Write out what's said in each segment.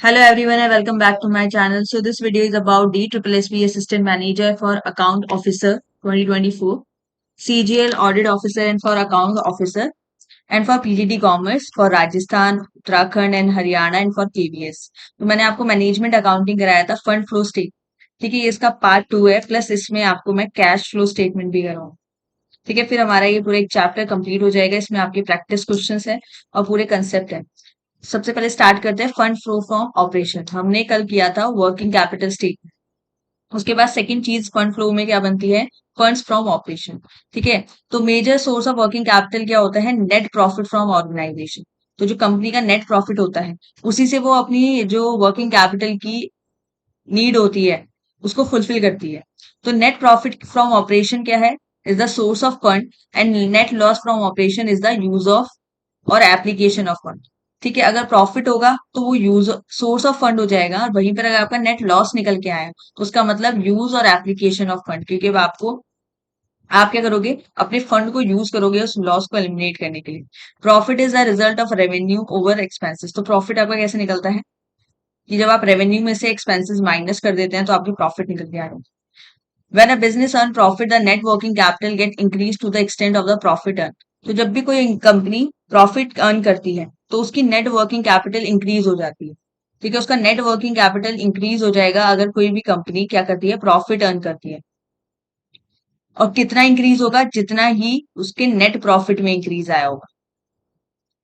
Hello everyone and welcome back to my channel. So this video is about DSSB Assistant Manager for Account Officer 2024, CGL Audit Officer and for Account Officer, and for PGD Commerce for Rajasthan, Uttarakhंड and Haryana and for KBS. तो मैंने आपको management accounting कराया था fund flow state. ठीक है, ये इसका part 2 है, प्लस इसमें आपको मैं कैश फ्लो स्टेटमेंट भी कराऊंगा। ठीक है, फिर हमारा ये पूरा एक चैप्टर कंप्लीट हो जाएगा। इसमें आपके प्रैक्टिस क्वेश्चंस है और पूरे कंसेप्ट है। सबसे पहले स्टार्ट करते हैं फंड फ्लो फ्रॉम ऑपरेशन। हमने कल किया था वर्किंग कैपिटल स्टेटमेंट। उसके बाद सेकंड चीज फंड फ्लो में क्या बनती है, फंड्स फ्रॉम ऑपरेशन। ठीक है, तो major source of working capital क्या होता है, नेट प्रॉफिट फ्रॉम ऑर्गेनाइजेशन। तो जो कंपनी का नेट प्रॉफिट होता है उसी से वो अपनी जो वर्किंग कैपिटल की नीड होती है उसको फुलफिल करती है। तो नेट प्रॉफिट फ्रॉम ऑपरेशन क्या है, is the source of fund, and net loss from operation is the use of और एप्लीकेशन ऑफ फंड। ठीक है, अगर प्रॉफिट होगा तो वो यूज सोर्स ऑफ फंड हो जाएगा, और वहीं पर अगर आपका नेट लॉस निकल के आया तो उसका मतलब यूज और एप्लीकेशन ऑफ फंड, क्योंकि अब आपको आप क्या करोगे, अपने फंड को यूज करोगे उस लॉस को एलिमिनेट करने के लिए। Profit is the result of revenue over expenses. तो प्रॉफिट आपका कैसे निकलता है कि जब आप रेवेन्यू में से एक्सपेंसेस माइनस कर देते हैं तो आपकी प्रॉफिट निकल के आ रहा है। When a business earn profit, the net working capital get increased to the extent of the profit earned. तो जब भी कोई कंपनी प्रॉफिट अर्न करती है तो उसकी नेट वर्किंग कैपिटल इंक्रीज हो जाती है। ठीक है, उसका नेट वर्किंग कैपिटल इंक्रीज हो जाएगा अगर कोई भी कंपनी क्या करती है, प्रॉफिट अर्न करती है। और कितना इंक्रीज होगा, जितना ही उसके नेट प्रॉफिट में इंक्रीज आया होगा।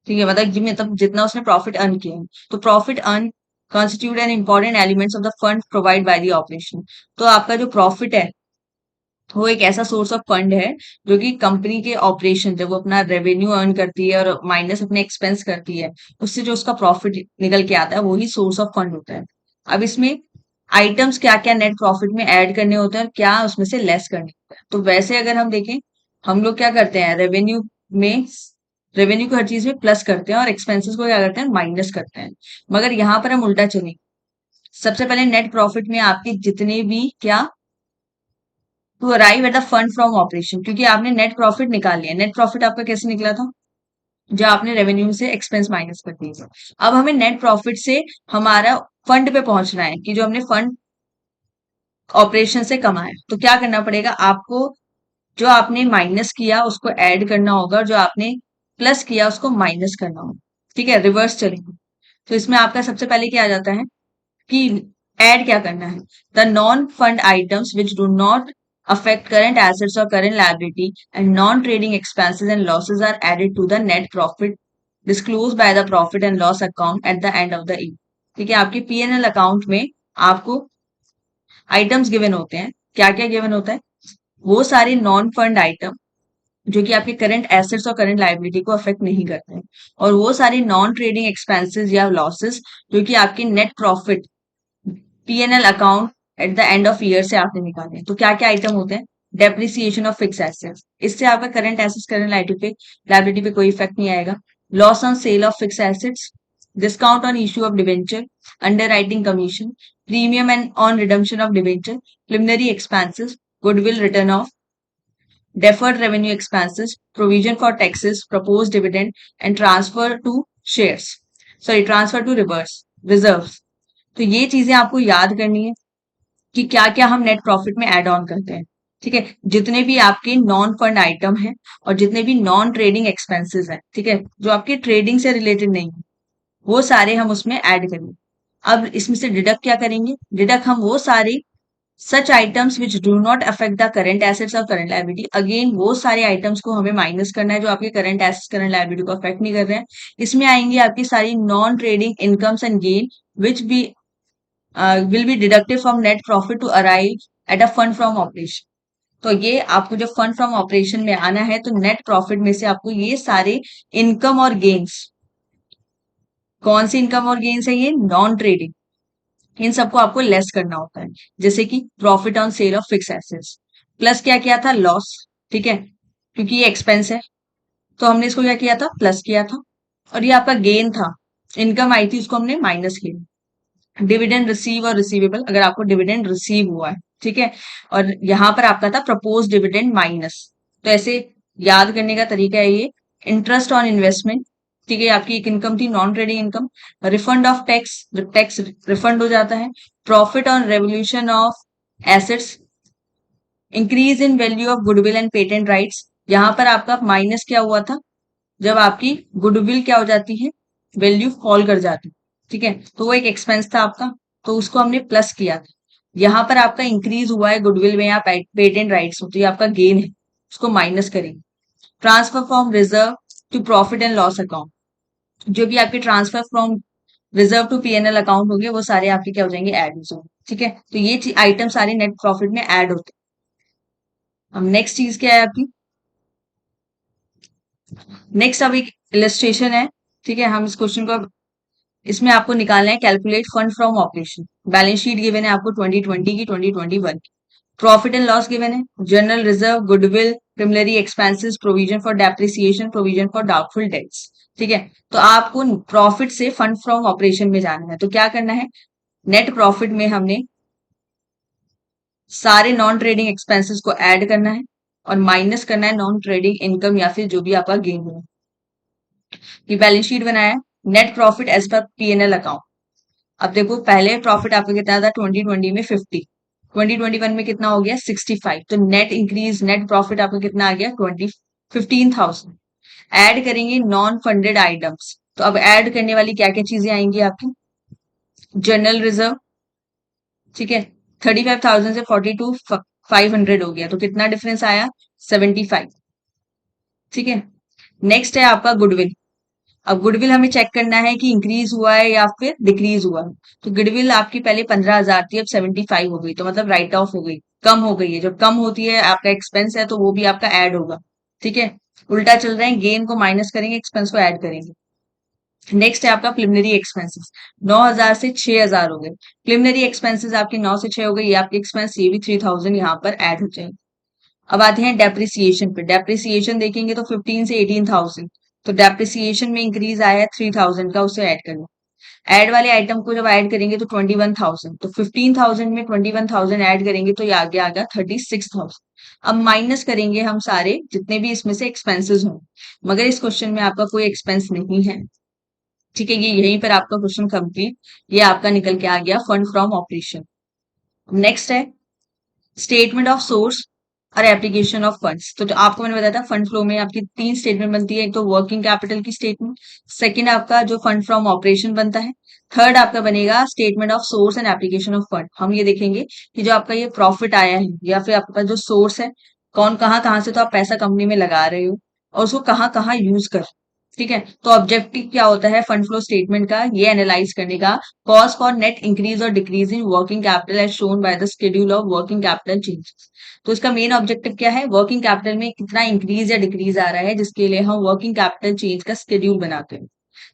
ठीक है, मतलब जितना उसने प्रॉफिट अर्न किया है। तो profit earn constitute an important elements of the fund provide by the operation. तो आपका जो प्रॉफिट है वो एक ऐसा सोर्स ऑफ फंड है जो कि कंपनी के ऑपरेशन, जब वो अपना रेवेन्यू अर्न करती है और माइनस अपने एक्सपेंस करती है, उससे जो उसका प्रॉफिट निकल के आता है वही सोर्स ऑफ फंड होता है। अब इसमें आइटम्स क्या क्या नेट प्रॉफिट में ऐड करने होते हैं और क्या उसमें से लेस करने होते हैं। तो वैसे अगर हम देखें, हम लोग क्या करते हैं, में रेवेन्यू को हर चीज में प्लस करते हैं और एक्सपेंसेस को क्या करते हैं, माइनस करते हैं। मगर यहाँ पर हम उल्टा चलें, सबसे पहले नेट प्रॉफिट में आपके जितने भी क्या, to arrive at the fund from operation, क्योंकि आपने नेट प्रॉफिट निकाल लिया। नेट प्रॉफिट आपका कैसे निकला था, जो आपने रेवेन्यू से एक्सपेंस माइनस कर दिए। अब हमें नेट प्रॉफिट से हमारा फंड पे पहुंचना है कि जो हमने फंड ऑपरेशन से कमाया। तो क्या करना पड़ेगा आपको, जो आपने माइनस किया उसको ऐड करना होगा और जो आपने प्लस किया उसको माइनस करना होगा। ठीक है, रिवर्स चलेंगे। तो इसमें आपका सबसे पहले क्या आ जाता है कि ऐड क्या करना है, the non fund items which do not affect current assets or current liability and non-trading expenses and losses are added to the net profit disclosed by the profit and loss account at the end of the year। ठीक है, आपके P&L account में आपको items given होते हैं। क्या क्या given होता है, वो सारे नॉन फंड आइटम जो कि आपके करंट एसेट्स और करंट लाइबिलिटी को अफेक्ट नहीं करते हैं, और वो सारे नॉन ट्रेडिंग एक्सपेंसेस या लॉसेस जो कि आपके net profit P&L account at the end of year से आपने निकाले हैं। तो क्या क्या आइटम होते हैं, डेप्रिसिएशन ऑफ फिक्स एसेट्स, इससे आपका करंट एसेट्स करंट लाइबिलिटी पे कोई इफेक्ट नहीं आएगा। Loss on sale of fix assets, discount on issue of debenture, under writing commission, premium and on redemption of debenture, preliminary expenses, goodwill return of, deferred revenue expenses, provision for taxes, proposed dividend, and transfer to shares, transfer to reserves। तो ये चीजें आपको याद करनी है कि क्या क्या हम नेट प्रॉफिट में ऐड ऑन करते हैं। ठीक है, जितने भी आपके नॉन फंड आइटम है और जितने भी नॉन ट्रेडिंग एक्सपेंसेस हैं, ठीक है, जो आपके ट्रेडिंग से रिलेटेड नहीं है, वो सारे हम उसमें ऐड करेंगे। अब इसमें से डिडक्ट क्या करेंगे, डिडक्ट हम वो सारे such items which do not affect the current assets और करंट लाइबिलिटी। अगेन वो सारे आइटम्स को हमें माइनस करना है जो आपके करंट एसेट्स करंट लाइबिलिटी को अफेक्ट नहीं कर रहे हैं। इसमें आएंगे आपकी सारी non trading incomes and gain which be will be deducted from net profit to arrive at a fund from operation. तो ये आपको जब फंड फ्रॉम ऑपरेशन में आना है तो नेट प्रॉफिट में से आपको ये सारे इनकम और गेन्स, कौन सी इनकम और गेन्स है, ये नॉन ट्रेडिंग, इन सबको आपको लेस करना होता है। जैसे कि profit on sale of fix assets, plus क्या किया था, लॉस। ठीक है, क्योंकि ये एक्सपेंस है तो हमने इसको क्या किया था, प्लस किया था। और ये आपका गेन था, इनकम आई थी उसको हमने माइनस किया। डिविडेंड रिसीव और रिसीवेबल, अगर आपको डिविडेंड रिसीव हुआ है, ठीक है, और यहाँ पर आपका था प्रपोज डिविडेंड माइनस। तो ऐसे याद करने का तरीका है ये। इंटरेस्ट ऑन इन्वेस्टमेंट, ठीक है, आपकी एक इनकम थी non trading income. Refund of tax, जब टैक्स रिफंड हो जाता है। Profit on revolution of assets. Increase in value of goodwill and patent rights. यहाँ पर आपका माइनस क्या हुआ था, जब आपकी गुडविल क्या हो जाती है, वैल्यू फॉल कर जाती है। ठीक है, तो वो एक एक्सपेंस था आपका, तो उसको हमने प्लस किया था। यहाँ पर आपका इंक्रीज हुआ है गुडविल में या पेटेंट राइट्स, तो ये आपका गेन है, उसको माइनस करेंगे। Transfer from reserve to profit and loss account. जो भी आपके transfer from reserve to PNL account होंगे वो सारे आपके क्या हो जाएंगे, ऐड हो जाएंगे। ठीक है, तो ये आइटम सारे नेट प्रॉफिट में ऐड होते हैं। अब नेक्स्ट चीज क्या है आपकी, नेक्स्ट अब एक इलस्ट्रेशन है। ठीक है, हम इस क्वेश्चन को, इसमें आपको निकालना है calculate fund from operation. Balance sheet given है आपको 2020 की, 2021 की। प्रॉफिट एंड लॉस गिवन है, general reserve, goodwill, preliminary expenses, provision for depreciation, provision for doubtful debts. ठीक है, तो आपको प्रॉफिट से फंड फ्रॉम ऑपरेशन में जाना है, तो क्या करना है, नेट प्रॉफिट में हमने सारे नॉन ट्रेडिंग एक्सपेंसेस को ऐड करना है और माइनस करना है नॉन ट्रेडिंग इनकम या फिर जो भी आपका गेन हो। ये बैलेंस शीट बनाया है, net profit as per PNL account. अब देखो पहले प्रॉफिट आपका कितना था 2020 में 50, 2021 में कितना हो गया 65, तो नेट इंक्रीज, नेट प्रॉफिट आपका कितना आ गया 15,000। ऐड करेंगे नॉन फंडेड आइटम्स, तो अब ऐड करने वाली क्या क्या चीजें आएंगी आपकी, जनरल रिजर्व। ठीक है, 35,000 से 42,500 हो गया, तो कितना डिफरेंस आया 75। ठीक है, नेक्स्ट है आपका गुडविल। अब गुडविल हमें चेक करना है कि इंक्रीज हुआ है या फिर डिक्रीज हुआ है। तो गुडविल आपकी पहले 15,000 थी, अब 75 हो गई, तो मतलब राइट ऑफ हो गई, कम हो गई है। जब कम होती है आपका एक्सपेंस है तो वो भी आपका ऐड होगा। ठीक है, उल्टा चल रहे हैं, गेन को माइनस करेंगे, एक्सपेंस को ऐड करेंगे। नेक्स्ट है आपका प्रिलिमिनरी एक्सपेंसेस, 9,000 से 6,000 हो गए। प्रिलिमिनरी एक्सपेंसेस आपकी 9 से 6 हो गई, ये आपके एक्सपेंस, ये भी 3,000 यहाँ पर ऐड हो जाएंगे। अब आते हैं डेप्रिसिएशन पे, डेप्रिसिएशन देखेंगे तो 15 से 18,000, तो डेप्रिसिएशन में इंक्रीज आया है 3,000 का, उसे ऐड करना। ऐड वाले आइटम को जब ऐड करेंगे तो 21,000, तो 15,000 में 21,000 ऐड करेंगे तो ये आगे आ गया 36,000। अब माइनस करेंगे हम सारे जितने भी इसमें से एक्सपेंसेस हों, मगर इस क्वेश्चन में आपका कोई एक्सपेंस नहीं है। ठीक है, ये यहीं पर आपका क्वेश्चन कंप्लीट, ये आपका निकल के आ गया फंड फ्रॉम ऑपरेशन। नेक्स्ट है स्टेटमेंट ऑफ सोर्स और एप्लीकेशन ऑफ फंड्स। तो जो आपको मैंने बताया था फंड फ्लो में आपकी 3 स्टेटमेंट बनती है, एक तो वर्किंग कैपिटल की स्टेटमेंट, सेकंड आपका जो फंड फ्रॉम ऑपरेशन बनता है, थर्ड आपका बनेगा statement of source and application of fund. हम ये देखेंगे कि जो आपका ये प्रॉफिट आया है या फिर आपका जो सोर्स है, कौन कहाँ कहाँ से तो आप पैसा कंपनी में लगा रहे हो और उसको कहाँ कहाँ यूज कर। ठीक है, तो ऑब्जेक्टिव क्या होता है फंड फ्लो स्टेटमेंट का, ये एनालाइज करने का, कॉज फॉर नेट इंक्रीज और decrease in working capital as shown by the schedule of working capital changes. तो इसका मेन ऑब्जेक्टिव क्या है, वर्किंग कैपिटल में कितना इंक्रीज या डिक्रीज आ रहा है, जिसके लिए हम वर्किंग कैपिटल चेंज का शेड्यूल बनाते हैं।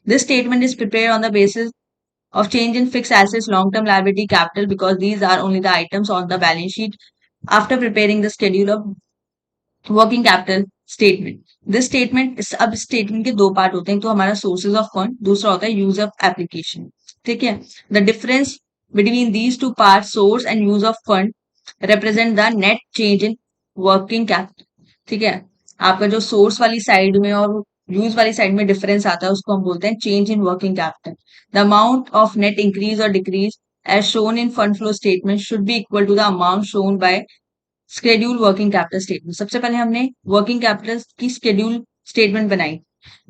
This statement is prepare on the basis of change in fixed assets, long-term liability, capital, because these are only the items on the balance sheet after preparing the schedule of working capital statement. This statement, अब statement के दो part होते हैं, तो हमारा sources of fund, दूसरा होता है यूज ऑफ एप्लीकेशन। ठीक है, the difference between these two part, source and use of fund, represent the net change in working capital. ठीक है, आपका जो सोर्स वाली साइड में और यूज वाली साइड में डिफरेंस आता है उसको हम बोलते हैं change in working capital. The amount of net increase और decrease as shown in fund flow statement should be equal to the amount shown by schedule working capital statement. सबसे पहले हमने वर्किंग कैपिटल की स्केड्यूल स्टेटमेंट बनाई,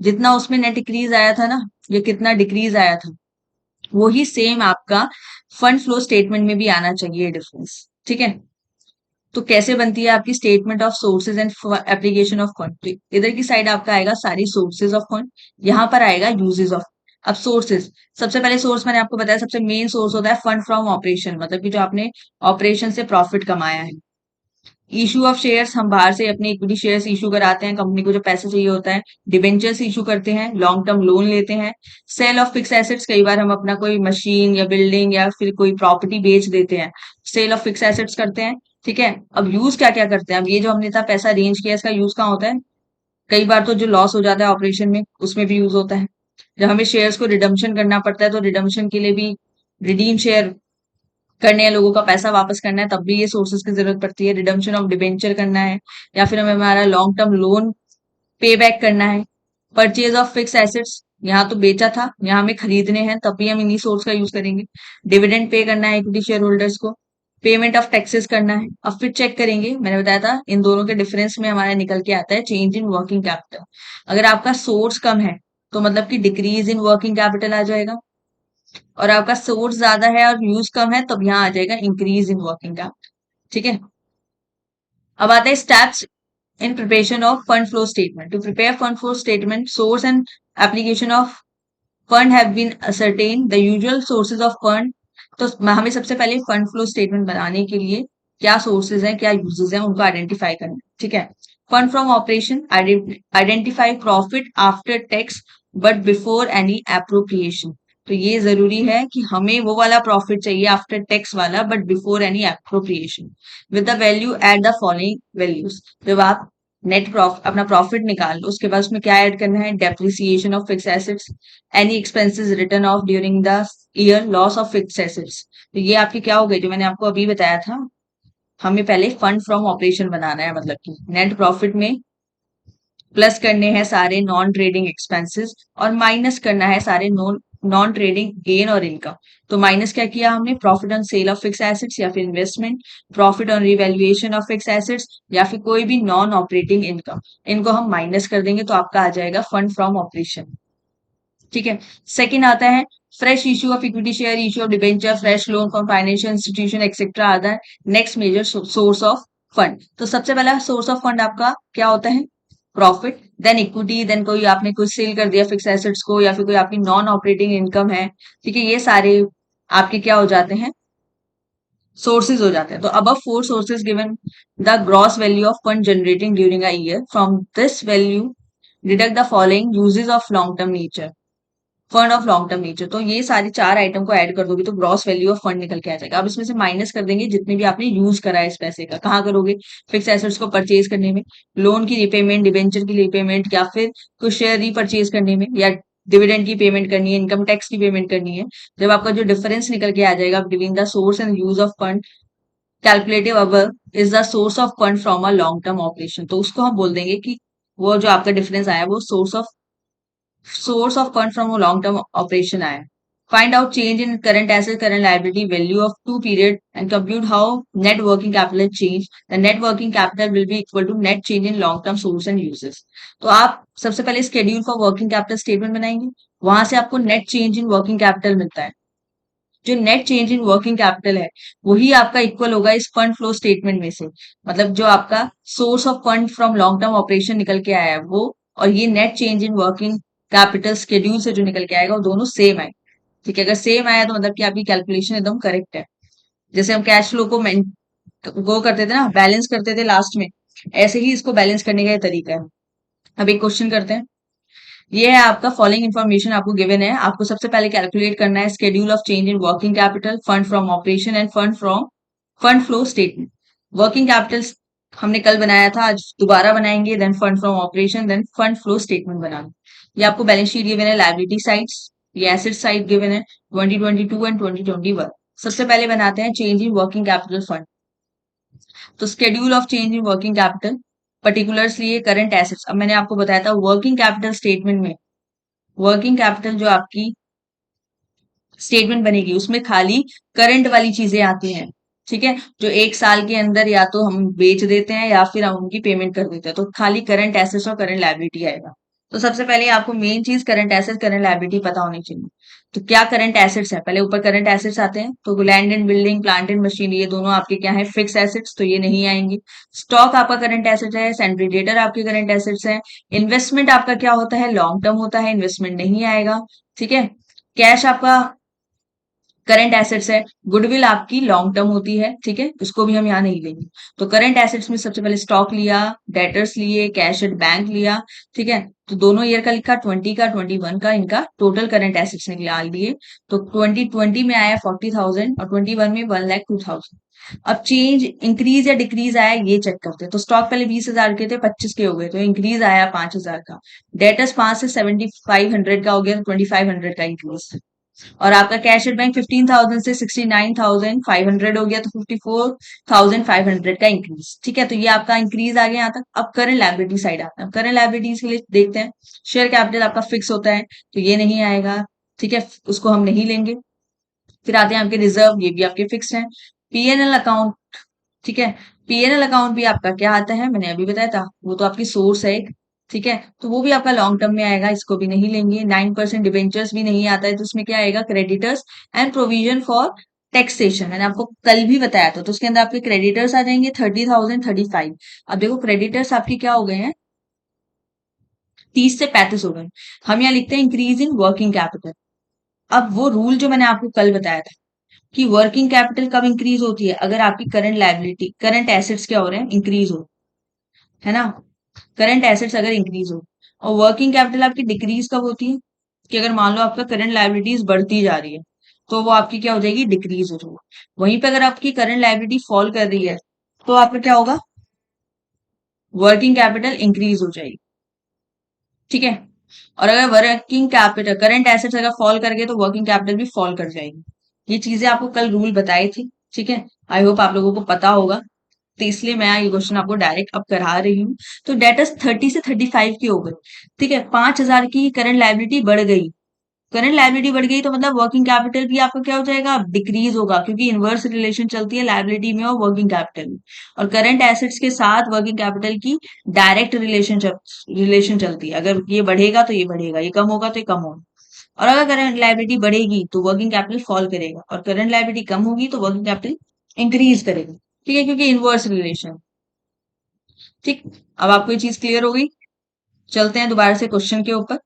जितना उसमें net decrease आया था ना, या कितना डिक्रीज आया था, वही सेम आपका फंड फ्लो स्टेटमेंट में भी आना चाहिए डिफरेंस। ठीक है, तो कैसे बनती है आपकी statement of sources and application of fund, तो इधर की साइड आपका आएगा सारी सोर्सेज ऑफ फंड, यहाँ पर आएगा यूजेज ऑफ। अब सोर्सेज, सबसे पहले सोर्स मैंने आपको बताया सबसे मेन सोर्स होता है फंड फ्रॉम ऑपरेशन, मतलब कि जो आपने ऑपरेशन से प्रॉफिट कमाया है। इशू ऑफ शेयर्स, हम बाहर से अपने इक्विटी शेयर्स इशू कराते हैं, कंपनी को जो पैसे चाहिए होता है। डिबेंचर्स इशू करते हैं, लॉन्ग टर्म लोन लेते हैं। सेल ऑफ फिक्स एसेट्स, कई बार हम अपना कोई मशीन या बिल्डिंग या फिर कोई प्रॉपर्टी बेच देते हैं, सेल ऑफ फिक्स एसेट्स करते हैं। ठीक है, अब यूज क्या क्या करते हैं, अब ये जो हमने इतना पैसा अरेंज किया इसका यूज कहाँ होता है, कई बार तो जो लॉस हो जाता है ऑपरेशन में उसमें भी यूज होता है। जब हमें शेयर्स को रिडम्पशन करना पड़ता है तो रिडम्पशन के लिए भी, रिडीम शेयर करने हैं, लोगों का पैसा वापस करना है, तब भी ये सोर्सेज की जरूरत पड़ती है। रिडम्पशन ऑफ डिबेंचर करना है या फिर हमें हमारा लॉन्ग टर्म लोन पे बैक करना है। परचेज ऑफ फिक्स एसेट्स, यहाँ तो बेचा था, यहाँ हमें खरीदने हैं, तब भी हम इन्हीं सोर्स का यूज करेंगे। डिविडेंड पे करना है इक्विटी शेयर होल्डर्स को, पेमेंट ऑफ टैक्सेस करना है। अब फिर चेक करेंगे, मैंने बताया था इन दोनों के डिफरेंस में हमारा निकल के आता है चेंज इन वर्किंग कैपिटल। अगर आपका सोर्स कम है तो मतलब कि डिक्रीज इन वर्किंग कैपिटल आ जाएगा, और आपका सोर्स ज्यादा है और यूज कम है तब यहाँ आ जाएगा इंक्रीज इन वर्किंग कैपिटल। ठीक है, अब आता है steps in preparation of fund flow statement. To prepare fund flow statement, source and application of fund have been ascertained. The usual sources of fund, तो हमें सबसे पहले फंड फ्लो स्टेटमेंट बनाने के लिए क्या सोर्सेज हैं, क्या यूजेस हैं, उनको आइडेंटिफाई करना है। ठीक है, fund from operation, identify profit after tax but before any appropriation. तो ये जरूरी है कि हमें वो वाला प्रॉफिट चाहिए आफ्टर टैक्स वाला, but before any appropriation, with the value at the following values. जब आप नेट प्रॉफिट अपना प्रॉफिट निकाल लो, उसके बाद उसमें क्या ऐड करना है, depreciation of fix assets, any expenses return of during the year, loss of fix assets. तो ये आपके क्या हो गए, जो मैंने आपको अभी बताया था। हमें पहले फंड फ्रॉम ऑपरेशन बनाना है, मतलब कि नेट प्रॉफिट में प्लस करने हैं सारे नॉन ट्रेडिंग एक्सपेंसेस और माइनस करना है सारे नॉन ट्रेडिंग गेन और इनकम। तो माइनस क्या किया हमने, profit on sale of fix assets या फिर investment, profit on revaluation of fix assets, या फिर कोई भी नॉन ऑपरेटिंग इनकम, इनको हम माइनस कर देंगे तो आपका आ जाएगा फंड फ्रॉम ऑपरेशन। ठीक है, सेकंड आता है fresh issue of equity share, issue of debenture, fresh loan from financial institution etcetera आता है next major source of fund. तो सबसे पहला सोर्स ऑफ फंड आपका क्या होता है, प्रॉफिट, देन इक्विटी, देन कोई आपने कुछ सेल कर दिया फिक्स एसेट्स को, या फिर कोई आपकी नॉन ऑपरेटिंग इनकम है। ठीक है, ये सारे आपके क्या हो जाते हैं, सोर्सेज हो जाते हैं। तो अब four sources given the gross value of fund generating during a year, from this value deduct the following uses of long term nature, fund of long term nature. तो ये सारी चार आइटम को ऐड कर दोगे तो ग्रॉस वैल्यू ऑफ फंड निकल के आ जाएगा। अब इसमें से माइनस कर देंगे जितने भी आपने यूज करा है इस पैसे का। कहाँ करोगे, फिक्स एसेट्स को परचेज करने में, लोन की रिपेमेंट, डिबेंचर की रिपेमेंट, या फिर कुछ शेयर रीपरचेज करने में, या डिविडेंड की पेमेंट करनी है, इनकम टैक्स की पेमेंट करनी है। जब आपका जो डिफरेंस निकल के आ जाएगा between the source and use of fund calculative above is the source of fund from a long term operation, तो उसको हम बोल देंगे कि वो जो आपका डिफरेंस आया वो source of fund from a long-term operation आया। Find out change in current asset, current liability value of two period and compute how net working capital change. The net working capital will be equal to net change in long-term source and uses. तो आप सबसे पहले schedule for working capital statement बनाएंगे, वहां से आपको net change in working capital मिलता है। जो net change in working capital है वही आपका इक्वल होगा इस फंड फ्लो स्टेटमेंट में से, मतलब जो आपका source of fund from long term operation निकल के आया है वो, और ये net change in working capital schedule से जो निकल के आएगा वो दोनों सेम आए। ठीक है, अगर सेम आया तो मतलब कि आपकी कैलकुलेशन एकदम करेक्ट है। जैसे हम कैश फ्लो को वो करते थे ना, बैलेंस करते थे लास्ट में, ऐसे ही इसको बैलेंस करने का ये तरीका है। अब एक क्वेश्चन करते हैं, ये है आपका फॉलोइंग इन्फॉर्मेशन आपको गिवन है। आपको सबसे पहले कैलकुलेट करना है schedule of change in working capital, fund from operation and fund flow statement. Working capital हमने कल बनाया था, आज दोबारा बनाएंगे, then fund from operation, then fund flow statement बनाना। ये आपको बैलेंस शीट गिवन है, लायबिलिटी साइड्स, ये एसेट साइड गिवन है 2022 एंड 2021। सबसे पहले बनाते हैं change in working capital fund. तो schedule of change in working capital, particulars लिए करंट एसेट्स। अब मैंने आपको बताया था वर्किंग कैपिटल स्टेटमेंट में, वर्किंग कैपिटल जो आपकी स्टेटमेंट बनेगी उसमें खाली करंट वाली चीजें आती हैं। ठीक है, जो एक साल के अंदर या तो हम बेच देते हैं या फिर हम उनकी पेमेंट कर देते हैं, तो खाली करंट एसेट्स और करंट लायबिलिटी आएगा। तो सबसे पहले आपको मेन चीज करंट एसेट करंट लायबिलिटी पता होनी चाहिए। तो क्या करंट एसेट्स है, पहले ऊपर करंट एसेट्स आते हैं, तो land and building, plant and machine, ये दोनों आपके क्या है, फिक्स एसेट्स, तो ये नहीं आएंगे। स्टॉक आपका करंट एसेट है, सेंट्री डेटर आपके करंट एसेट्स है। इन्वेस्टमेंट आपका क्या होता है, लॉन्ग टर्म होता है, इन्वेस्टमेंट नहीं आएगा। ठीक है, कैश आपका करंट एसेट्स है, गुडविल आपकी लॉन्ग टर्म होती है। ठीक है, इसको भी हम यहाँ नहीं लेंगे। तो करंट एसेट्स में सबसे पहले स्टॉक लिया, डेटर्स लिए, कैश एट बैंक लिया। ठीक है, तो दोनों ईयर का लिखा, 20 का 21 का, इनका टोटल करंट एसेट्स निकाल दिए। तो 2020 में आया 40,000 और 21 में 1,02,000। अब चेंज इंक्रीज या डिक्रीज आया ये चेक करते हैं। तो स्टॉक पहले 20,000 के थे, 25 के हो गए, तो इंक्रीज आया 5,000 का। डेटर्स 5 से 7,500 का हो गया, तो 2,500 का इंक्रीज। और आपका कैश एट बैंक 15,000 से 69,500 हो गया, तो 54,500 का इंक्रीज। ठीक है, तो ये आपका इंक्रीज आ गया यहाँ तक। अब करंट लायबिलिटी साइड आता है। करंट लायबिलिटीज के लिए देखते हैं। शेयर कैपिटल आपका फिक्स होता है, तो ये नहीं आएगा। ठीक है, उसको हम नहीं लेंगे। फिर आते हैं आपके रिजर्व, ये भी आपके फिक्स हैं। पीएनएल अकाउंट, ठीक है, पीएनएल अकाउंट भी आपका क्या आता है, मैंने अभी बताया था, वो तो आपकी सोर्स है एक। ठीक है, तो वो भी आपका लॉन्ग टर्म में आएगा, इसको भी नहीं लेंगे। 9% डिबेंचर्स भी नहीं आता है, तो उसमें क्या आएगा, creditors and provision for taxation. मैंने आपको कल भी बताया था, तो उसके अंदर आपके क्रेडिटर्स आ जाएंगे 30,000 35। अब देखो क्रेडिटर्स आपके क्या हो गए हैं, 30 से 35 हो गए। हम यहाँ लिखते हैं इंक्रीज इन वर्किंग कैपिटल। अब वो रूल जो मैंने आपको कल बताया था कि वर्किंग कैपिटल कब इंक्रीज होती है, अगर आपकी करंट लायबिलिटी, करंट एसेट्स क्या हो रहे हैं, इंक्रीज हो, है ना, करंट एसेट्स अगर इंक्रीज हो। और वर्किंग कैपिटल आपकी डिक्रीज कब होती है, कि अगर मान लो आपका करंट लायबिलिटीज बढ़ती जा रही है, तो वो आपकी क्या हो जाएगी, डिक्रीज हो जाएगी। वहीं पे अगर आपकी करंट लायबिलिटी फॉल कर रही है, तो आपका क्या होगा, वर्किंग कैपिटल इंक्रीज हो जाएगी। ठीक है, और अगर वर्किंग कैपिटल, करंट एसेट्स अगर फॉल कर गए, तो वर्किंग कैपिटल भी फॉल कर जाएगी। ये चीजें आपको कल रूल बताई थी। ठीक है, आई होप आप लोगों को पता होगा, तो इसलिए मैं ये क्वेश्चन आपको डायरेक्ट अब करा रही हूँ। तो डेटर्स 30 से 35 की हो गई। ठीक है, 5,000 की करंट लायबिलिटी बढ़ गई। करंट लायबिलिटी बढ़ गई, तो मतलब वर्किंग कैपिटल भी आपका क्या हो जाएगा, डिक्रीज होगा, क्योंकि इनवर्स रिलेशन चलती है लायबिलिटी में और वर्किंग कैपिटल में। और करंट एसेट्स के साथ वर्किंग कैपिटल की डायरेक्ट रिलेशन चलती है। अगर ये बढ़ेगा तो ये बढ़ेगा, ये कम होगा तो ये कम होगा। और अगर करंट लायबिलिटी बढ़ेगी तो वर्किंग कैपिटल फॉल करेगा, और करंट लायबिलिटी कम होगी तो वर्किंग कैपिटल इंक्रीज करेगा। ठीक है, क्योंकि इनवर्स रिलेशन। ठीक, अब आपको ये चीज क्लियर हो गई। चलते हैं दोबारा से क्वेश्चन के ऊपर।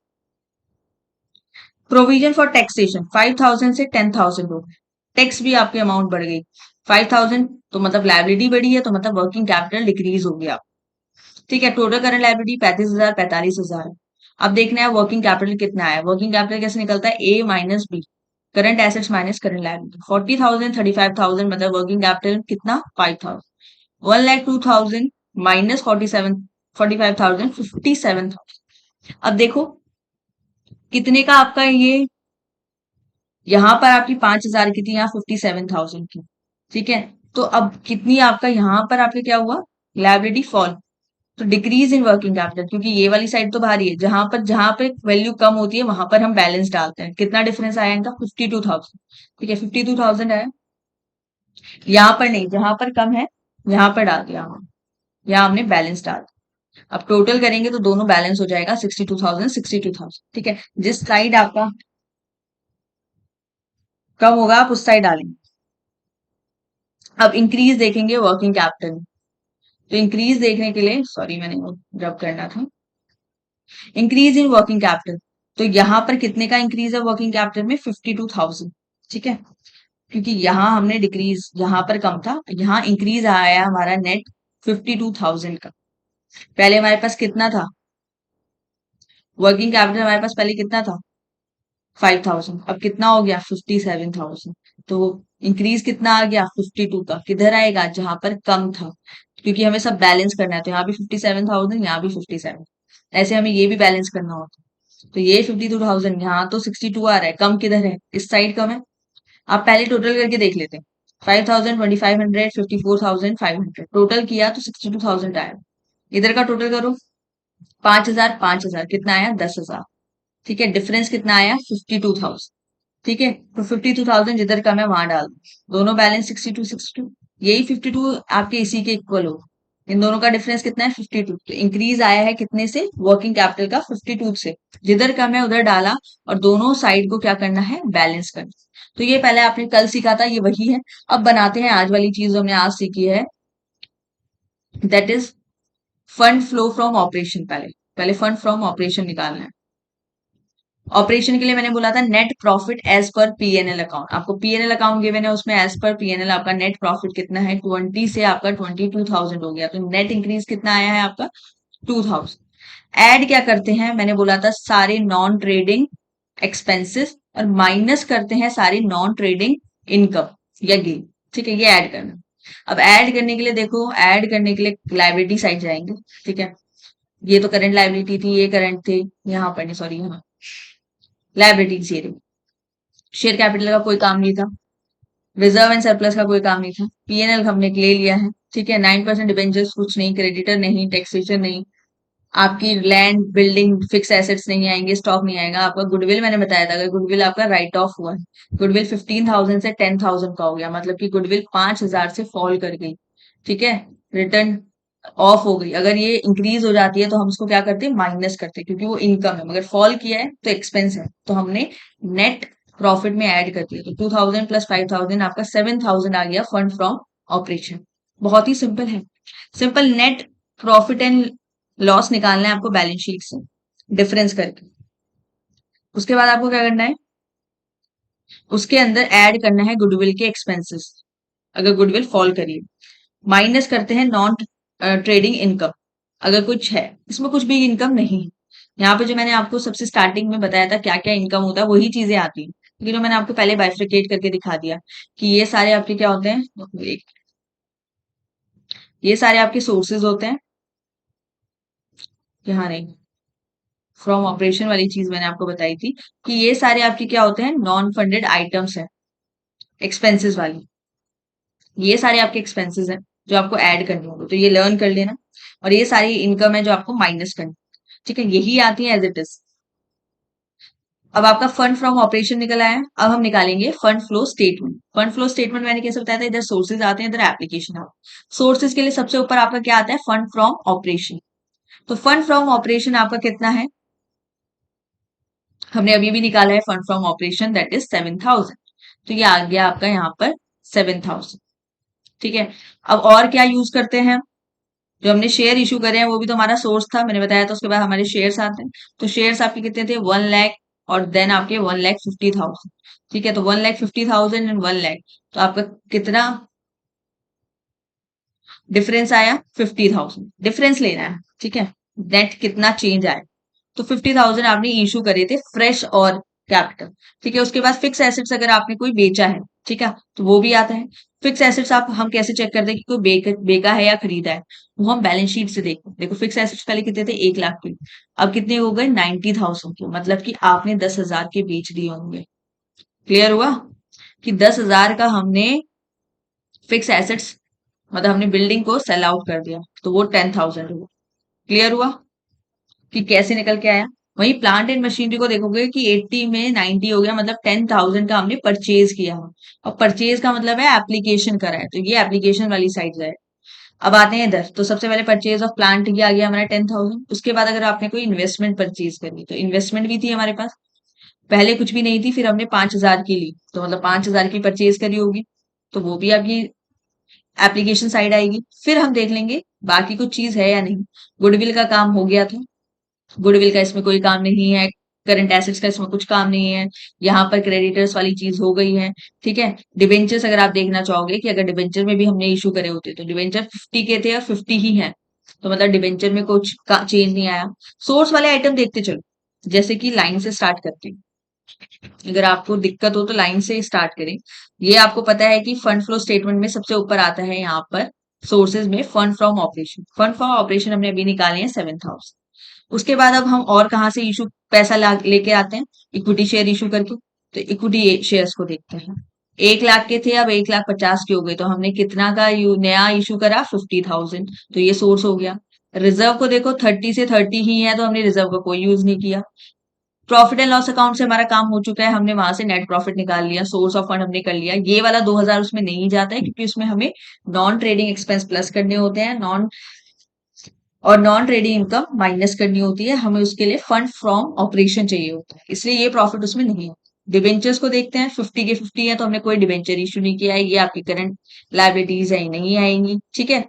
प्रोविजन फॉर टैक्सेशन 5,000 से 10,000 हो गए। टैक्स भी आपकी अमाउंट बढ़ गई। 5,000 तो मतलब लायबिलिटी बढ़ी है, तो मतलब वर्किंग कैपिटल डिक्रीज हो गया। ठीक है, टोटल करंट लायबिलिटी 35,000 45,000 है। अब देखना है वर्किंग कैपिटल कितना है। वर्किंग कैपिटल कैसे निकलता है, A minus B, current assets minus current liability. 40,000 35,000 मतलब वर्किंग कैपिटल कितना, 5,000। 1,02,000 माइनस 47 45,000 57,000। अब देखो कितने का आपका ये, यहाँ पर आपकी 5,000 की थी, यहाँ 57,000 की। ठीक है, तो अब कितनी आपका यहाँ पर आपके क्या हुआ, लायबिलिटी फॉल, तो डिक्रीज इन वर्किंग कैपिटल, क्योंकि ये वाली साइड तो भारी है। जहां पे वैल्यू कम होती है वहां पर हम बैलेंस डालते हैं। कितना डिफरेंस आया इनका, 52,000। ठीक है, 52,000 आया। यहाँ पर नहीं, जहां पर कम है यहाँ पर डाल दिया हमने, यहाँ हमने बैलेंस डाल दिया। अब टोटल करेंगे तो दोनों बैलेंस हो जाएगा 62,000 62,000। ठीक है, जिस साइड आपका कम होगा आप उस साइड डालेंगे। अब इंक्रीज देखेंगे वर्किंग कैपिटल। तो इंक्रीज देखने के लिए, सॉरी मैंने वो रब करना था, इंक्रीज इन वर्किंग कैपिटल। तो यहाँ पर कितने का इंक्रीज है वर्किंग कैपिटल में, 52,000। ठीक है, क्योंकि यहाँ हमने डिक्रीज, यहाँ पर कम था, यहाँ इंक्रीज आया हमारा नेट 52,000 का। पहले हमारे पास कितना था, वर्किंग कैपिटल हमारे पास पहले कितना था, 5,000, अब कितना हो गया 57,000। तो इंक्रीज कितना आ गया 52 का, किधर आएगा, जहां पर कम था, क्योंकि हमें सब बैलेंस करना है। तो यहाँ भी 57,000, यहाँ भी 57, ऐसे हमें ये भी बैलेंस करना होता है। तो ये 52,000, यहाँ तो 62 आ रहा है, कम किधर है, इस साइड कम है। आप पहले टोटल करके देख लेते हैं, 5,000 2,500 54,500 टोटल किया तो 62,000 आया। इधर का टोटल करो, 5,000 5,000 कितना आया, 10,000। ठीक है, डिफरेंस कितना आया, 52,000। ठीक है, तो 52,000 जिधर कम है वहां डाल दो, दोनों बैलेंस 62 62, यही 52 आपके इसी के इक्वल हो। इन दोनों का डिफरेंस कितना है, 52। तो इंक्रीज आया है कितने से, वर्किंग कैपिटल का 52 से, जिधर कम है उधर डाला, और दोनों साइड को क्या करना है, बैलेंस करना। तो ये पहले आपने कल सीखा था, ये वही है। अब बनाते हैं आज वाली चीज जो हमने आज सीखी है, that is fund flow from operation. पहले पहले फंड फ्रॉम ऑपरेशन निकालना है। ऑपरेशन के लिए मैंने बोला था net profit as per PNL account. आपको पीएनएल अकाउंट गिवन है, उसमें एज पर पीएनएल आपका नेट प्रॉफिट कितना है, 20 से आपका 22,000 हो गया। तो नेट इंक्रीज कितना आया है आपका, 2,000। ऐड क्या करते हैं, मैंने बोला था सारे नॉन ट्रेडिंग एक्सपेंसेस और माइनस करते हैं सारी नॉन ट्रेडिंग इनकम या गेन। ठीक है, ये ऐड करना। अब ऐड करने के लिए देखो, ऐड करने के लिए लाइबिलिटी साइड जाएंगे। ठीक है, ये तो करंट लाइबिलिटी थी, ये करंट थे, यहाँ पर नहीं, सॉरी यहाँ लाइबिलिटीज ये रही। शेयर कैपिटल का कोई काम नहीं था, रिजर्व एंड सरप्लस का कोई काम नहीं था, पीएनएल हमने ले लिया है, ठीक है। 9% डिबेंचर्स कुछ नहीं, क्रेडिटर नहीं, टैक्सेशन नहीं, आपकी लैंड बिल्डिंग फिक्स एसेट्स नहीं आएंगे, स्टॉक नहीं आएगा। आपका गुडविल मैंने बताया था, अगर गुडविल आपका राइट ऑफ हुआ है, गुडविल 15,000 से 10,000 का हो गया, मतलब कि गुडविल 5,000 से फॉल कर गई, ठीक है, रिटर्न ऑफ हो गई। अगर ये इंक्रीज हो जाती है तो हम उसको क्या करते हैं, माइनस करते हैं, क्योंकि वो इनकम है, मगर फॉल किया है तो एक्सपेंस है, तो हमने नेट प्रॉफिट में ऐड कर दिया। तो 2,000 प्लस 5,000 आपका 7,000 आ गया फंड फ्रॉम ऑपरेशन। बहुत ही सिंपल है, simple. Net profit and loss निकालना है आपको बैलेंस शीट से डिफरेंस करके। उसके बाद आपको क्या करना है, उसके अंदर ऐड करना है गुडविल के एक्सपेंसेस, अगर गुडविल फॉल करिए। माइनस करते हैं नॉन ट्रेडिंग इनकम, अगर कुछ है, इसमें कुछ भी इनकम नहीं है। यहाँ पे जो मैंने आपको सबसे स्टार्टिंग में बताया था क्या क्या इनकम होता है, वही चीजें आती हैं, लेकिन जो मैंने आपको पहले बाइफ्रिकेट करके दिखा दिया कि ये सारे आपके क्या होते हैं, ये सारे आपके सोर्सेज होते हैं। यहाँ नहीं, फ्रॉम ऑपरेशन वाली चीज मैंने आपको बताई थी कि ये सारे आपके क्या होते हैं, नॉन फंडेड आइटम्स हैं, एक्सपेंसेस वाली, ये सारे आपके एक्सपेंसेस हैं जो आपको ऐड करने होंगे, तो ये लर्न कर लेना। और ये सारी इनकम है जो आपको माइनस करनी, ठीक है, यही आती है एज इट इज। अब आपका फंड फ्रॉम ऑपरेशन निकल आया, अब हम निकालेंगे fund flow statement. Fund flow statement मैंने कैसे बताया था, इधर सोर्सेज आते हैं, इधर एप्लीकेशन आते हैं। सोर्सेज के लिए सबसे ऊपर आपका क्या आता है, फंड फ्रॉम ऑपरेशन। तो फंड फ्रॉम ऑपरेशन आपका कितना है, हमने अभी भी निकाला है fund from operation, that is 7,000। तो ये आ गया आपका यहाँ पर 7,000, ठीक है। अब और क्या यूज करते हैं, जो हमने शेयर इशू करे हैं वो भी तो हमारा सोर्स था, मैंने बताया था। उसके बाद हमारे शेयर्स आते हैं, तो शेयर्स आपके कितने थे, 1 लाख, और देन आपके 1,50,000, ठीक है। तो 1,50,000 एंड 1 लाख, तो आपका कितना डिफरेंस आया, 50,000 डिफरेंस लेना है, ठीक है। नेट कितना चेंज आया, तो 50,000 आपने इशू करे थे फ्रेश और कैपिटल, ठीक है। उसके बाद फिक्स एसेट्स अगर आपने कोई बेचा है, ठीक है, तो वो भी आता है। फिक्स एसेट्स आप हम कैसे चेक करते हैं कि कोई बेका है या खरीदा है, वो हम बैलेंस शीट से देखते हैं। देखो फिक्स एसेट्स पहले कितने थे, 1 लाख के, अब कितने हो गए, 90,000 के, मतलब कि आपने 10,000 के बेच दिए होंगे। क्लियर हुआ कि 10,000 का हमने फिक्स एसेट्स, मतलब हमने बिल्डिंग को सेल आउट कर दिया, तो वो 10,000 हुआ। क्लियर हुआ कि कैसे निकल के आया। वहीं प्लांट एंड मशीनरी को देखोगे कि 80 में 90 हो गया, मतलब 10,000 का हमने परचेज किया है, और परचेज का मतलब है एप्लीकेशन करा है, तो ये एप्लीकेशन वाली साइड जाए। अब आते हैं इधर, तो सबसे पहले परचेज ऑफ प्लांट ये आ गया हमारा 10,000। उसके बाद अगर आपने कोई इन्वेस्टमेंट परचेज करनी, तो इन्वेस्टमेंट भी थी हमारे पास, पहले कुछ भी नहीं थी, फिर हमने 5,000 की ली, तो मतलब 5,000 की परचेज करी होगी, तो वो भी आपकी एप्लीकेशन साइड आएगी। फिर हम देख लेंगे बाकी कुछ चीज है या नहीं। गुडविल का काम हो गया था, गुडविल का इसमें कोई काम नहीं है, करंट एसेट्स का इसमें कुछ काम नहीं है, यहाँ पर क्रेडिटर्स वाली चीज हो गई है, ठीक है। डिबेंचर्स अगर आप देखना चाहोगे कि अगर डिबेंचर में भी हमने इशू करे होते, तो डिबेंचर 50 के थे और 50 ही है, तो मतलब डिबेंचर में कुछ चेंज नहीं आया। सोर्स वाले आइटम देखते चलो, जैसे कि लाइन से स्टार्ट करते हैं, अगर आपको दिक्कत हो तो लाइन से स्टार्ट करें। ये आपको पता है कि फंड फ्लो स्टेटमेंट में सबसे ऊपर आता है यहाँ पर सोर्सेज में fund from operation. Fund from operation हमने अभी निकाले हैं 7,000। उसके बाद अब हम और कहाँ से इशू पैसा लेके आते हैं, इक्विटी शेयर इशू करके। तो इक्विटी शेयर्स को देखते हैं, 1 लाख के थे, अब 1,50,000 के हो गए, तो हमने कितना का नया इशू करा, 50,000, तो ये सोर्स हो गया। रिजर्व को देखो 30 से 30 ही है, तो हमने रिजर्व का कोई यूज नहीं किया। प्रॉफिट एंड लॉस अकाउंट से हमारा काम हो चुका है, हमने वहां से नेट प्रॉफिट निकाल लिया, सोर्स ऑफ फंड हमने कर लिया। ये वाला 2,000 उसमें नहीं जाता है, क्योंकि उसमें हमें नॉन ट्रेडिंग एक्सपेंस प्लस करने होते हैं, नॉन ट्रेडिंग इनकम माइनस करनी होती है, हमें उसके लिए फंड फ्रॉम ऑपरेशन चाहिए होता है, इसलिए ये प्रॉफिट उसमें नहीं है। डिबेंचर्स को देखते हैं, 50 के 50 है, तो हमने कोई डिबेंचर इशू नहीं किया है, ये आपकी करंट लाइबिलिटीज है, नहीं आएंगी, ठीक है।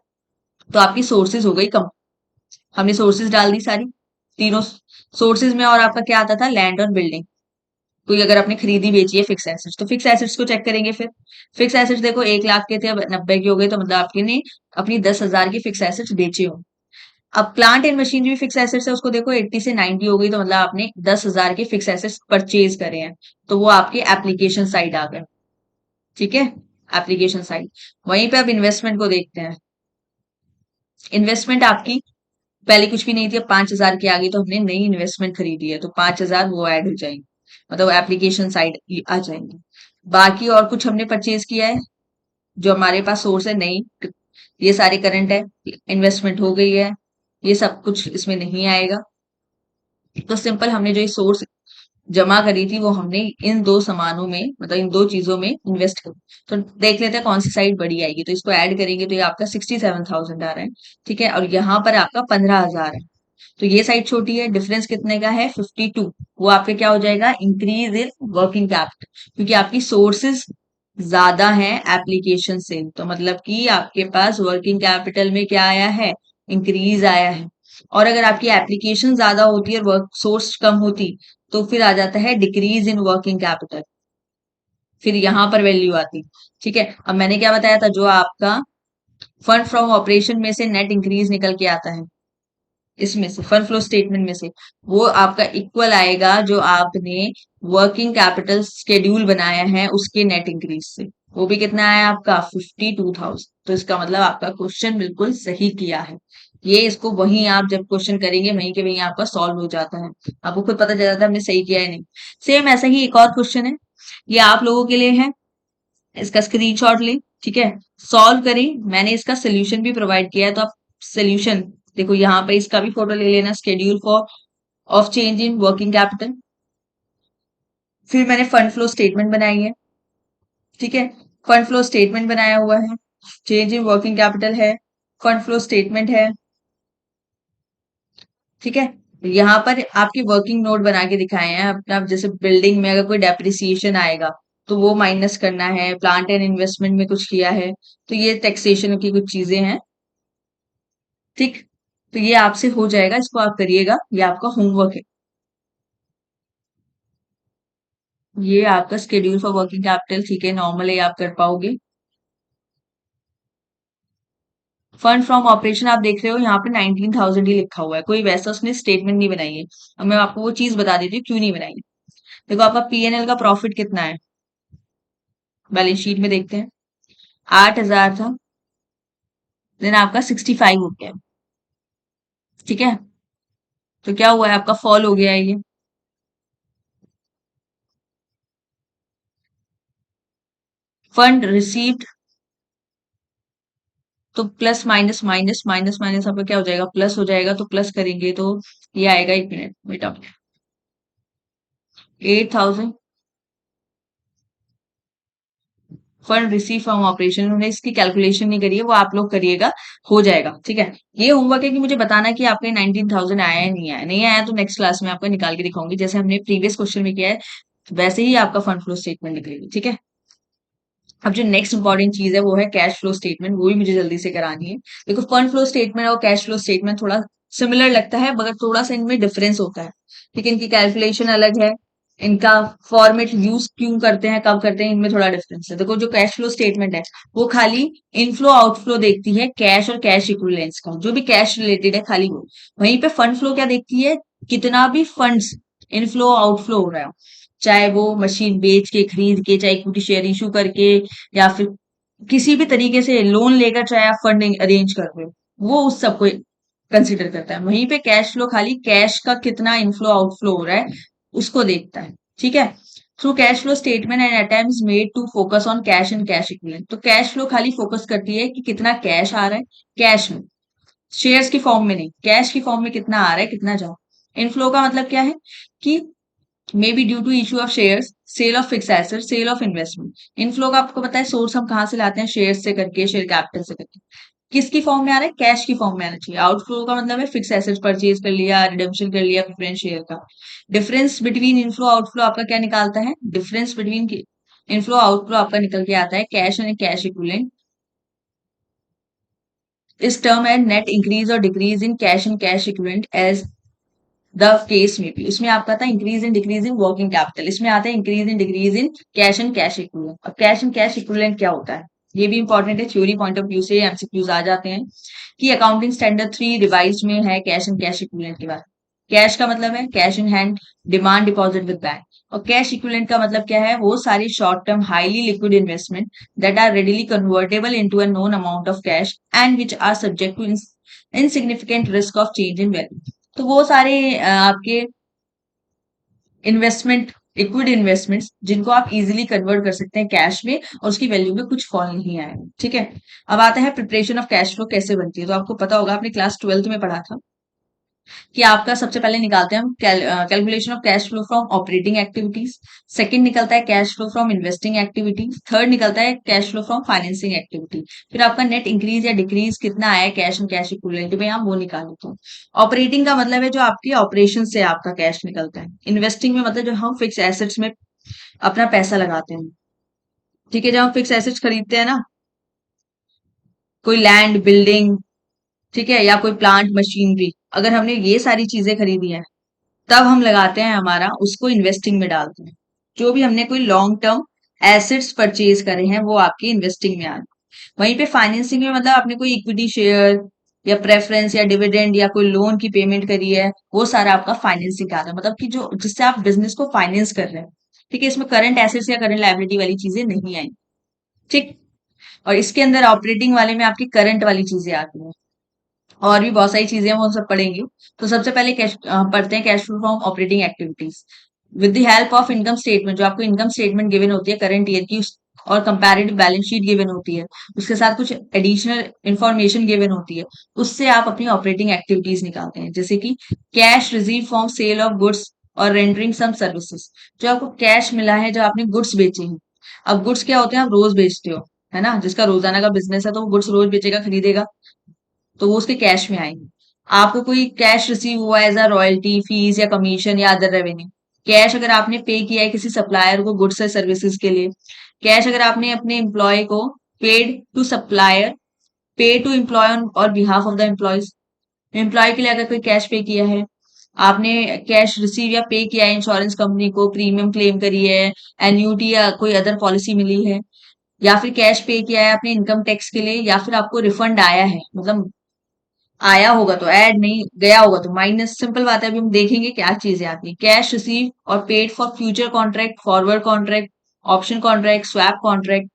तो आपकी सोर्सेज हो गई कम, हमने सोर्सेज डाल दी सारी, तीनों सोर्सेज में। और आपका क्या आता था, लैंड और बिल्डिंग, कोई अगर आपने खरीदी बेची है फिक्स एसेट्स, तो फिक्स एसेट्स को चेक करेंगे। फिर फिक्स एसेट्स देखो 1 लाख के थे, अब 90 के हो गए, तो मतलब आपके ने अपनी 10,000 की फिक्स एसेट्स बेचे हो। अब plant and machinery fix assets है, उसको देखो 80 से 90 हो गई, तो मतलब आपने 10,000 के फिक्स एसेट्स परचेज करे हैं, तो वो आपके एप्लीकेशन साइड आ गए, ठीक है, एप्लीकेशन साइड। वहीं पे अब इन्वेस्टमेंट को देखते हैं। इन्वेस्टमेंट आपकी पहले कुछ भी नहीं थी, अब 5,000 की आ गई, तो हमने नई इन्वेस्टमेंट खरीदी है, तो 5,000 वो ऐड हो जाएंगे। मतलब एप्लीकेशन साइड आ जाएंगे। बाकी और कुछ हमने परचेज किया है जो हमारे पास सोर्स है नहीं, ये सारे करंट है, इन्वेस्टमेंट हो गई है, ये सब कुछ इसमें नहीं आएगा। तो सिंपल हमने जो ये सोर्स जमा करी थी वो हमने इन दो सामानों में, मतलब इन दो चीजों में इन्वेस्ट करी। तो देख लेते हैं कौन सी साइड बड़ी आएगी। तो इसको ऐड करेंगे तो ये आपका 67,000 आ रहा है, ठीक है। और यहाँ पर आपका 15,000 है, तो ये साइड छोटी है। डिफरेंस कितने का है? 52। वो आपके क्या हो जाएगा? इंक्रीज इन वर्किंग कैपिटल, क्योंकि आपकी सोर्सेज ज्यादा है एप्लीकेशन से, तो मतलब कि आपके पास वर्किंग कैपिटल में क्या आया है? इंक्रीज आया है। और अगर आपकी एप्लीकेशन ज्यादा होती है और वर्क सोर्स कम होती तो फिर आ जाता है डिक्रीज इन वर्किंग कैपिटल, फिर यहां पर वैल्यू आती। ठीक है, अब मैंने क्या बताया था, जो आपका फंड फ्रॉम ऑपरेशन में से नेट इंक्रीज निकल के आता है, इसमें से फंड फ्लो स्टेटमेंट में से, वो आपका इक्वल आएगा जो आपने वर्किंग कैपिटल स्केड्यूल बनाया है उसके नेट इंक्रीज से। वो भी कितना आया आपका? 52,000। तो इसका मतलब आपका क्वेश्चन बिल्कुल सही किया है। ये इसको वहीं आप जब क्वेश्चन करेंगे वहीं के वहीं आपका सॉल्व हो जाता है, आपको खुद पता चल जाता है हमने सही किया है नहीं। सेम ऐसा ही एक और क्वेश्चन है, ये आप लोगों के लिए है, इसका स्क्रीनशॉट लें, ठीक है, सॉल्व करें। मैंने इसका सोल्यूशन भी प्रोवाइड किया है, तो आप सोल्यूशन देखो यहाँ पे, इसका भी फोटो ले लेना, schedule for of change in working capital. फिर मैंने फंड फ्लो स्टेटमेंट बनाई है, ठीक है, फंड फ्लो स्टेटमेंट बनाया हुआ है, चेंज इन वर्किंग कैपिटल है, फंड फ्लो स्टेटमेंट है, ठीक है। यहाँ पर आपके वर्किंग नोट बना के दिखाए हैं अपना, जैसे बिल्डिंग में अगर कोई डेप्रिसिएशन आएगा तो वो माइनस करना है, प्लांट एंड इन्वेस्टमेंट में कुछ किया है तो ये टैक्सेशन की कुछ चीजें हैं, ठीक। तो ये आपसे हो जाएगा, इसको आप करिएगा, ये आपका होमवर्क है। ये आपका स्केड्यूल फॉर वर्किंग कैपिटल, ठीक है, नॉर्मल है, आप कर पाओगे। फंड फ्रॉम ऑपरेशन आप देख रहे हो यहाँ पे 19,000 ही लिखा हुआ है, कोई वैसा उसने स्टेटमेंट नहीं बनाई है। अब मैं आपको वो चीज बता देती हूँ क्यों नहीं बनाई है। देखो आपका पीएनएल का प्रॉफिट कितना है, बैलेंस शीट में देखते हैं, 8,000 था, देन आपका 65 हो गया, ठीक है। तो क्या हुआ है, आपका फॉल हो गया है ये। फंड रिसीव्ड, तो plus minus minus minus minus आपका क्या हो जाएगा? प्लस हो जाएगा। तो प्लस करेंगे तो ये आएगा, एक मिनट बेटा, 8,000 फंड रिसीव फ्रॉम ऑपरेशन। उन्होंने इसकी कैलकुलेशन नहीं करी है, वो आप लोग करिएगा, हो जाएगा, ठीक है। ये होमवर्क है कि मुझे बताना कि आपके 19,000 आया है नहीं आया, नहीं आया तो नेक्स्ट क्लास में आपका निकाल के दिखाऊंगी, जैसे हमने प्रीवियस क्वेश्चन में किया है वैसे ही आपका फंड फ्लो स्टेटमेंट निकलेगी, ठीक है। अब जो नेक्स्ट इंपॉर्टेंट चीज है वो है कैश फ्लो स्टेटमेंट, वो भी मुझे जल्दी से करानी है। देखो फंड फ्लो स्टेटमेंट और कैश फ्लो स्टेटमेंट थोड़ा सिमिलर लगता है, मगर थोड़ा सा इनमें डिफरेंस होता है, ठीक है। इनकी कैलकुलेशन अलग है, इनका फॉर्मेट यूज क्यों करते हैं, कब करते हैं, इनमें थोड़ा डिफरेंस है। देखो जो कैश फ्लो स्टेटमेंट है वो खाली इनफ्लो आउटफ्लो देखती है, कैश और कैश इक्विवेलेंस का, जो भी कैश रिलेटेड है खाली वो। वहीं पे फंड फ्लो क्या देखती है? कितना भी फंड्स इनफ्लो आउटफ्लो हो रहा है, चाहे वो मशीन बेच के, खरीद के, चाहे इक्विटी शेयर इशू करके, या फिर किसी भी तरीके से लोन लेकर चाहे आप फंडिंग अरेंज कर रहे हो, वो उस सबको कंसिडर करता है। वहीं पे कैश फ्लो खाली कैश का कितना इनफ्लो आउटफ्लो हो रहा है उसको देखता है, ठीक है। Through cash flow statement and attempts made to focus on cash and cash equivalent, तो कैश फ्लो खाली फोकस करती है कि कितना कैश आ रहा है, कैश में, शेयर्स की फॉर्म में नहीं, कैश की फॉर्म में कितना आ रहा है, कितना जा। इनफ्लो का मतलब क्या है कि may be due to issue of shares, sale of fix asset, sale of investment. Inflow का आपको पता है सोर्स हम कहाँ से लाते हैं? शेयर से करके, शेयर कैपिटल से करके। किसकी फॉर्म में आ रहा है? कैश की फॉर्म में आना चाहिए। आउटफ्लो का मतलब है फिक्स एसेट परचेज कर लिया, रिडेम्पशन कर लिया प्रेफरेंस शेयर का। डिफरेंस बिटवीन इनफ्लो आउटफ्लो आपका क्या निकालता है? डिफरेंस बिटवीन इनफ्लो आउटफ्लो आपका निकल के आता है कैश एंड कैश इक्विवेलेंट। इस टर्म है नेट इंक्रीज और decrease in cash and cash equivalent as the case में भी। इसमें आपका था increase in decrease in working capital, इसमें आता है increase in decrease in cash and cash equivalent. अब कैश एंड कैश इक्विवेलेंट क्या होता है, ये भी इंपॉर्टेंट है, थ्योरी पॉइंट ऑफ व्यू से एमसीक्यूज आ जाते हैं कि अकाउंटिंग स्टैंडर्ड 3 रिवाइज में है कैश एंड कैश इक्विवेलेंट के बारे में। कैश का मतलब है cash in hand, demand deposit with bank. और कैश इक्विवेलेंट का मतलब क्या है? वो सारी short term highly liquid investment that are readily convertible into a known amount of cash and which are subject to insignificant risk of change in value. तो वो सारे आपके इन्वेस्टमेंट लिक्विड इन्वेस्टमेंट्स जिनको आप इजीली कन्वर्ट कर सकते हैं cash में और उसकी वैल्यू में कुछ फॉल नहीं आएगा। ठीक है, अब आता है प्रिपरेशन ऑफ कैश फ्लो कैसे बनती है। तो आपको पता होगा, आपने क्लास 12th में पढ़ा था कि आपका सबसे पहले निकालते हैं हम calculation of cash flow from operating activities, second निकलता है cash flow from investing activities, third निकलता है cash flow from financing activity, फिर आपका नेट इंक्रीज या डिक्रीज कितना आया कैश एंड कैश इक्विवेलेंट में, आप वो निकाल लेते हो। ऑपरेटिंग का मतलब है जो आपकी ऑपरेशन से आपका कैश निकलता है। इन्वेस्टिंग में मतलब जो हम फिक्स एसेट्स में अपना पैसा लगाते हैं। ठीक है, जब हम फिक्स एसेट्स खरीदते हैं ना, कोई लैंड बिल्डिंग, ठीक है, या कोई प्लांट मशीनरी, अगर हमने ये सारी चीजें खरीदी है तब हम लगाते हैं, हमारा उसको इन्वेस्टिंग में डालते हैं। जो भी हमने कोई लॉन्ग टर्म एसेट्स परचेज करे हैं वो आपकी इन्वेस्टिंग में आ गए। वहीं पे फाइनेंसिंग में मतलब आपने कोई इक्विटी शेयर या प्रेफरेंस या डिविडेंड या कोई लोन की पेमेंट करी है, वो सारा आपका फाइनेंसिंग का आता है, मतलब कि जो जिससे आप बिजनेस को फाइनेंस कर रहे हैं। ठीक है, इसमें करंट एसेट्स या करंट लायबिलिटी वाली चीजें नहीं आई। ठीक, और इसके अंदर ऑपरेटिंग वाले में आपकी करंट वाली चीजें आती हैं, और भी बहुत सारी चीजें हैं वो सब पढ़ेंगे। तो सबसे पहले पढ़ते हैं cash flow from operating activities with the help of income statement. जो आपको इनकम स्टेटमेंट गिवन होती है करंट ईयर की और कंपैरेटिव बैलेंस शीट गिवन होती है, उसके साथ कुछ एडिशनल इंफॉर्मेशन गिवन होती है, उससे आप अपनी ऑपरेटिंग एक्टिविटीज निकालते हैं। जैसे कि cash receive from sale of goods और रेंडरिंग सम सर्विसेज। जो आपको कैश मिला है, जो आपने गुड्स बेचे हैं। अब गुड्स क्या होते हैं, आप रोज बेचते हो, है ना, जिसका रोजाना का बिजनेस है तो वो गुड्स रोज बेचेगा, खरीदेगा, तो वो उसके कैश में आएंगे। आपको कोई कैश रिसीव हुआ एज अ रॉयल्टी फीस या कमीशन या अदर रेवेन्यू, कैश अगर आपने पे किया है किसी सप्लायर को गुड्स या सर्विसेज के लिए, कैश अगर आपने अपने एम्प्लॉय को paid to supplier, pay to employee on और behalf of the employees, employee के लिए अगर कोई कैश पे किया है, आपने कैश रिसीव या पे किया है इंश्योरेंस कंपनी को, प्रीमियम क्लेम करी है, एन्यूटी या कोई अदर पॉलिसी मिली है, या फिर कैश पे किया है अपने इनकम टैक्स के लिए, या फिर आपको रिफंड आया है, मतलब आया होगा तो ऐड, नहीं गया होगा तो माइनस। सिंपल बात है, अभी हम देखेंगे क्या चीजें आती है। कैश रिसीव और paid for future contract, forward contract, option contract, swap contract.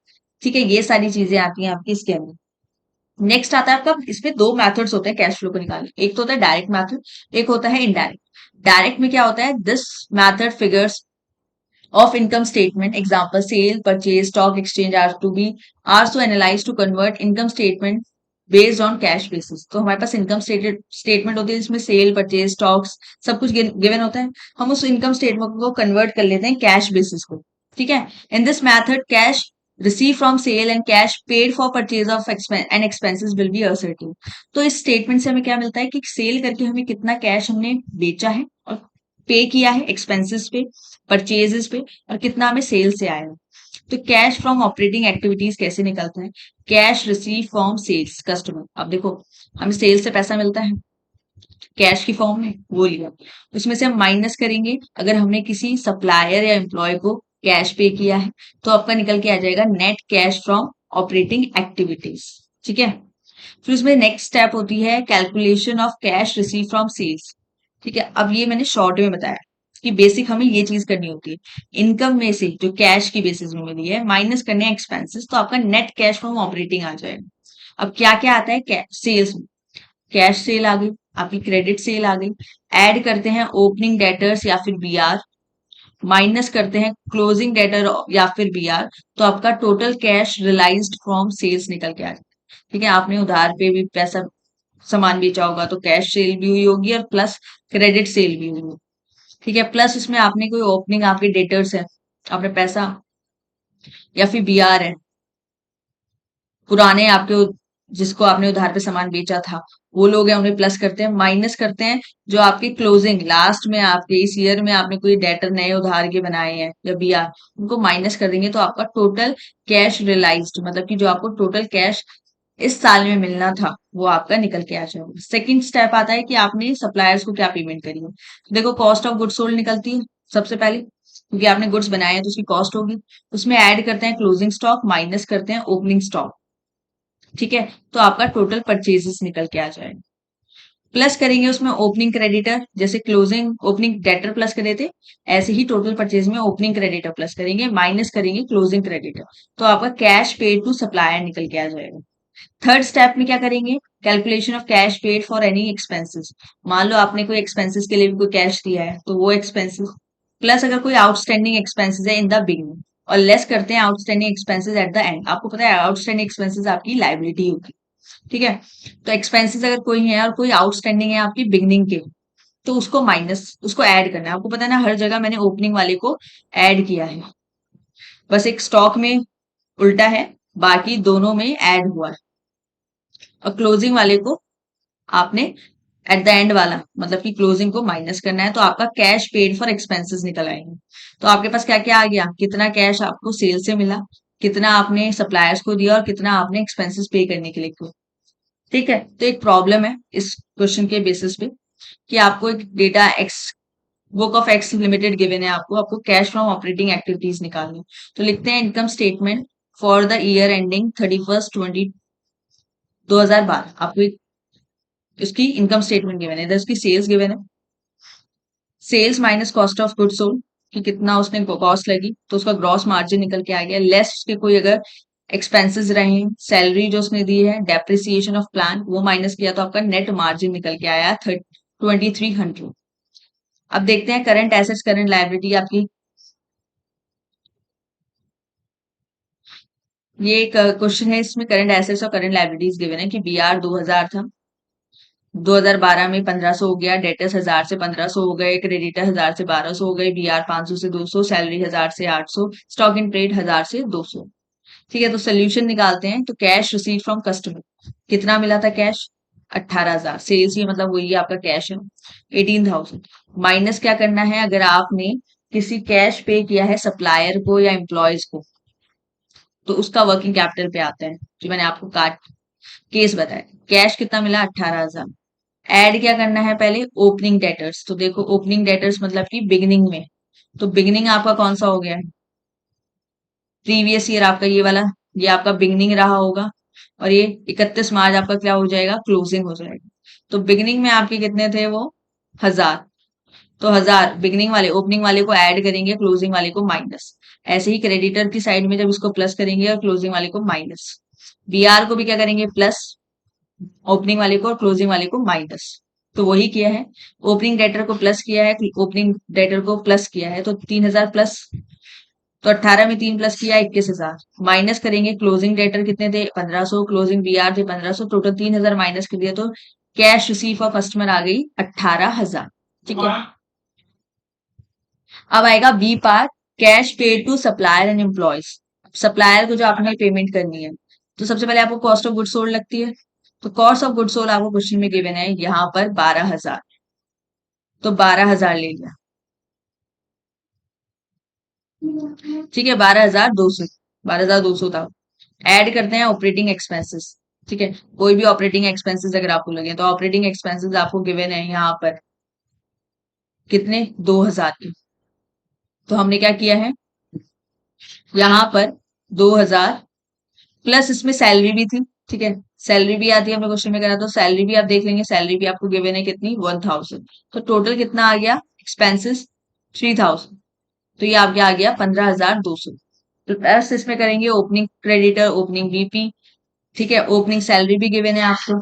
ठीक है, ये सारी चीजें आती हैं आपकी इसके अंदर। नेक्स्ट आता है आपका, इसमें दो मेथड्स होते हैं कैश फ्लो को निकालने, एक तो होता है डायरेक्ट मेथड, एक होता है इनडायरेक्ट। डायरेक्ट में क्या होता है, this method figures of income statement, example sale purchase stock exchange are to be are to analyze to convert income statement based on cash basis. तो हमारे पास इनकम स्टेटमेंट होती है जिसमें सेल परचेज स्टॉक्स सब कुछ गिवन होता है, हम उस इनकम स्टेटमेंट को कन्वर्ट कर लेते हैं कैश बेसिस को। ठीक है, in this method cash receive from sale and cash paid for purchase of and expenses will be ascertain. तो इस स्टेटमेंट से हमें क्या मिलता है कि सेल करके हमें कितना कैश हमने बेचा है और पे किया है एक्सपेंसेस पे, परचेजेस पे, और कितना हमें सेल से आया है। तो कैश फ्रॉम ऑपरेटिंग एक्टिविटीज कैसे निकलता है, cash receive from sales customer. अब देखो, हमें सेल से पैसा मिलता है कैश की फॉर्म में, वो लिया, उसमें से हम माइनस करेंगे अगर हमने किसी सप्लायर या एम्प्लॉय को कैश पे किया है, तो आपका निकल के आ जाएगा net cash from operating activities. ठीक है, फिर उसमें नेक्स्ट स्टेप होती है calculation of cash receive from sales. ठीक है, अब ये मैंने शॉर्ट में बताया कि बेसिक हमें ये चीज करनी होती है, इनकम में से जो कैश की बेसिस में मिली है माइनस करने एक्सपेंसेस, तो आपका नेट कैश फ्रॉम ऑपरेटिंग आ जाएगा। अब क्या क्या आता है सेल्स में, कैश सेल आ गई, आपकी क्रेडिट सेल आ गई, ऐड करते हैं ओपनिंग डेटर्स या फिर बीआर, माइनस करते हैं क्लोजिंग डेटर या फिर बीआर, तो आपका total cash realised from sales निकल के आ जाए। ठीक है, आपने उधार पे भी पैसा सामान बेचा होगा तो कैश सेल भी हुई होगी और प्लस क्रेडिट सेल भी हुई होगी। ठीक है, प्लस इसमें आपने कोई ओपनिंग आपके डेटर्स है, आपने पैसा, या फिर बीआर है, पुराने आपके जिसको आपने उधार पे सामान बेचा था वो लोग हैं, उन्हें प्लस करते हैं, माइनस करते हैं जो आपकी क्लोजिंग लास्ट में आपके इस ईयर में आपने कोई डेटर नए उधार के बनाए हैं या बीआर, उनको माइनस कर देंगे, तो आपका टोटल कैश रियलाइज्ड, मतलब कि जो आपको टोटल कैश इस साल में मिलना था वो आपका निकल के आ जाएगा। सेकंड स्टेप आता है कि आपने सप्लायर्स को क्या पेमेंट करी है। देखो, कॉस्ट ऑफ गुड्स सोल्ड निकलती है सबसे पहले, क्योंकि आपने गुड्स बनाए हैं तो उसकी कॉस्ट होगी, उसमें ऐड करते हैं क्लोजिंग स्टॉक, माइनस करते हैं ओपनिंग स्टॉक। ठीक है, तो आपका टोटल परचेजेस निकल के आ जाएगा। प्लस करेंगे उसमें ओपनिंग क्रेडिटर, जैसे क्लोजिंग ओपनिंग डेटर प्लस करे थे, ऐसे ही टोटल परचेज में ओपनिंग क्रेडिटर प्लस करेंगे, माइनस करेंगे क्लोजिंग क्रेडिटर, तो आपका कैश पेड टू सप्लायर निकल के आ जाएगा। थर्ड स्टेप में क्या करेंगे, calculation of cash paid for any expenses. मान लो आपने कोई एक्सपेंसेस के लिए भी कोई कैश दिया है, तो वो एक्सपेंसेस प्लस अगर कोई आउटस्टैंडिंग एक्सपेंसेस है इन द बिगिनिंग, और लेस करते हैं outstanding expenses at the end. आपको पता है आउटस्टैंडिंग एक्सपेंसेस आपकी लाइबिलिटी होगी, ठीक है। तो एक्सपेंसेस अगर कोई है और कोई आउटस्टैंडिंग है आपकी बिगिनिंग के, तो उसको माइनस, उसको ऐड करना है। आपको पता है ना, हर जगह मैंने ओपनिंग वाले को ऐड किया है, बस एक स्टॉक में उल्टा है, बाकी दोनों में ऐड हुआ है। और क्लोजिंग वाले को आपने एट द एंड वाला, मतलब कि क्लोजिंग को माइनस करना है, तो आपका कैश पेड फॉर एक्सपेंसेस निकल आएंगे। तो आपके पास क्या क्या आ गया, कितना कैश आपको सेल से मिला, कितना आपने सप्लायर्स को दिया, और कितना आपने एक्सपेंसेस पे करने के लिए किया। ठीक है, तो एक प्रॉब्लम है इस क्वेश्चन के बेसिस पे कि आपको एक data x, book of x limited given है, आपको कैश फ्रॉम ऑपरेटिंग एक्टिविटीज निकालनी। तो लिखते हैं income statement for the year ending 31/20 2012। आपको इसकी इनकम स्टेटमेंट गिवन है, इधर इसकी सेल्स गिवन है, sales minus cost of good sold, कि कितना उसने कॉस्ट लगी, तो उसका ग्रॉस मार्जिन निकल के आ गया, लेस के कोई अगर एक्सपेंसेस रहे, सैलरी जो उसने दी है, डेप्रिसिएशन ऑफ प्लान वो माइनस किया, तो आपका नेट मार्जिन निकल के आया 2300। अब देखते हैं करंट एसेट्स करंट लायबिलिटी आपकी। ये एक क्वेश्चन है, इसमें करंट एसेट्स और करंट लायबिलिटीज गिवन है कि बीआर 2000 था, 2012 में 1500 हो गया, डेटर्स 1000 से 1500 हो गए, क्रेडिटर 1000 से 1200 हो गए, बीआर 500 से 200, सैलरी 1000 से 800, स्टॉक इन ट्रेड 1000 से 200। ठीक है, तो सोल्यूशन निकालते हैं। तो कैश रिसीव फ्रॉम कस्टमर कितना मिला था कैश, 18,000। सेल्स ही मतलब वही आपका कैश है, 18,000। माइनस क्या करना है, अगर आपने किसी कैश पे किया है सप्लायर को या एम्प्लॉयज को, तो उसका वर्किंग कैपिटल पे आता है, जो मैंने आपको काट केस बताया। कैश कितना मिला, 18,000। ऐड क्या करना है, पहले ओपनिंग डेटर्स। तो देखो ओपनिंग डेटर्स मतलब कि बिगिनिंग में, तो बिगिनिंग आपका कौन सा हो गया है, प्रीवियस ईयर आपका ये वाला, ये आपका बिगिनिंग रहा होगा, और ये 31 मार्च आपका क्या हो जाएगा, क्लोजिंग हो जाएगा। तो बिगिनिंग में आपके कितने थे वो, 1000। तो 1000 बिगिनिंग वाले, ओपनिंग वाले को ऐड करेंगे, क्लोजिंग वाले को माइनस। ऐसे ही क्रेडिटर की साइड में जब इसको प्लस करेंगे और क्लोजिंग वाले को माइनस, बीआर को भी क्या करेंगे, प्लस ओपनिंग वाले को और क्लोजिंग वाले को माइनस। तो वही किया है, ओपनिंग डेटर को प्लस किया है, ओपनिंग डेटर को प्लस किया है, तो 3000 प्लस, तो 18 में 3 प्लस किया 21,000। माइनस करेंगे क्लोजिंग डेटर कितने थे, 1500, क्लोजिंग बीआर थे 1500, टोटल 3000 माइनस कर दिया, तो कैश रिसीव फॉर कस्टमर आ गई 18,000। ठीक है, अब आएगा B part, cash paid to supplier and employees. Supplier को जो आपने पेमेंट करनी है, तो सबसे पहले आपको कॉस्ट ऑफ गुड सोल्ड लगती है। तो कॉस्ट ऑफ गुड सोल्ड आपको क्वेश्चन में गिवन है यहाँ पर 12,000, तो 12,000 ले लिया। ठीक है, 12,200, 12,200 था। ऐड करते हैं ऑपरेटिंग एक्सपेंसेस। ठीक है, कोई भी ऑपरेटिंग एक्सपेंसेस अगर आपको लगे, तो ऑपरेटिंग एक्सपेंसेस आपको गिवन है यहाँ पर कितने, 2,000 के। तो हमने क्या किया है, यहाँ पर 2,000 प्लस इसमें सैलरी भी थी। ठीक है, सैलरी भी आती है, हमने क्वेश्चन में करा, तो सैलरी भी आप देख लेंगे, सैलरी भी आपको गिवन है कितनी, 1,000। तो टोटल कितना आ गया एक्सपेंसेस, 3,000। तो ये आपके आ गया 15,200। तो प्लस इसमें करेंगे ओपनिंग क्रेडिटर, ओपनिंग बीपी। ठीक है, ओपनिंग सैलरी भी गिवन है आपको,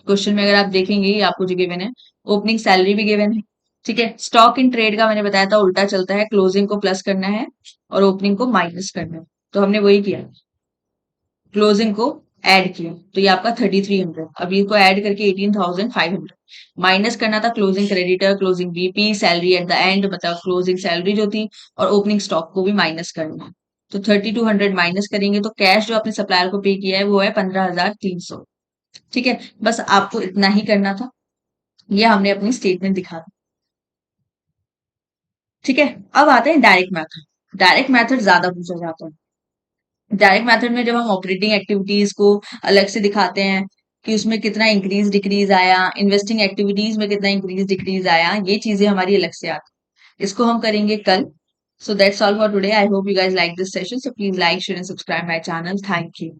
क्वेश्चन में अगर आप देखेंगे ये आपको जो गिवन है, ओपनिंग सैलरी भी गिवन है। ठीक है, स्टॉक इन ट्रेड का मैंने बताया था उल्टा चलता है, क्लोजिंग को प्लस करना है और ओपनिंग को माइनस करना है। तो हमने वही किया, क्लोजिंग को ऐड किया, तो ये आपका 3,300। अब इसको ऐड करके 18,500 माइनस करना था closing creditor, closing BP, salary at the end, मतलब क्लोजिंग सैलरी जो थी, और ओपनिंग स्टॉक को भी माइनस करना है। तो 3,200 माइनस करेंगे, तो कैश जो आपने सप्लायर को पे किया है वो है 15,300। ठीक है, बस आपको इतना ही करना था, ये हमने अपनी स्टेटमेंट दिखा दी। ठीक है, अब आते हैं डायरेक्ट मेथड। डायरेक्ट मेथड ज्यादा पूछा जाता है। डायरेक्ट मेथड में जब हम ऑपरेटिंग एक्टिविटीज को अलग से दिखाते हैं कि उसमें कितना इंक्रीज डिक्रीज आया, इन्वेस्टिंग एक्टिविटीज में कितना इंक्रीज डिक्रीज आया, ये चीजें हमारी अलग से आती, इसको हम करेंगे कल। So that's all for today. I hope you guys like this session, so please like share and subscribe my channel. Thank you.